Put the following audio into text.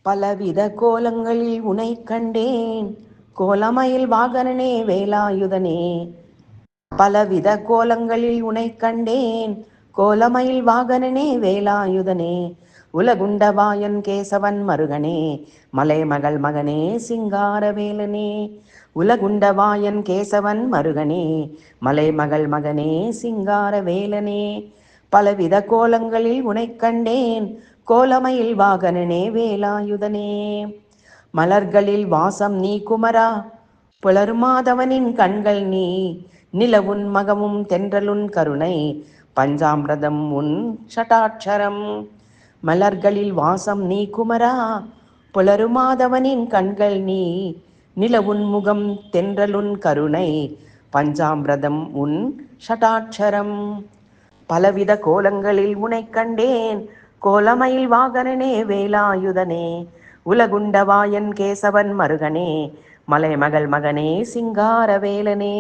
பலவித கோலங்களில் உனை கண்டேன், கோலமயில் வாகனனே வேலாயுதனே. பலவித கோலங்களில் உனை கண்டேன், கோலமயில் வாகனனே வேலாயுதனே. உலகுண்டவாயன் கேசவன் மருகனே, மலைமகள் மகனே சிங்காரவேலனே. உலகுண்டவாயன் கேசவன் மருகனே, மலைமகள் மகனே சிங்காரவேலனே. பலவித கோலங்களில் உனை கண்டேன், கோலமயில் வாகனனே வேலாயுதனே. மலர்களில் வாசம் நீ குமரா, புலருமாதவனின் கண்கள் நீ. நிலவுன் மகமும் தென்றலுன் கருணை, பஞ்சாமிரதம் உன் ஷடாட்சரம். மலர்களில் வாசம் நீ குமரா, புலருமாதவனின் கண்கள் நீ. நிலவுன் முகம் தென்றலுன் கருணை, பஞ்சாமிரதம் உன் ஷடாட்சரம். பலவித கோலங்களில் உனை கண்டேன், கோலமயில் வாகனனே வேலாயுதனே. உலகுண்டவாயன் கேசவன் மருகனே, மலைமகள் மகனே சிங்காரவேலனே.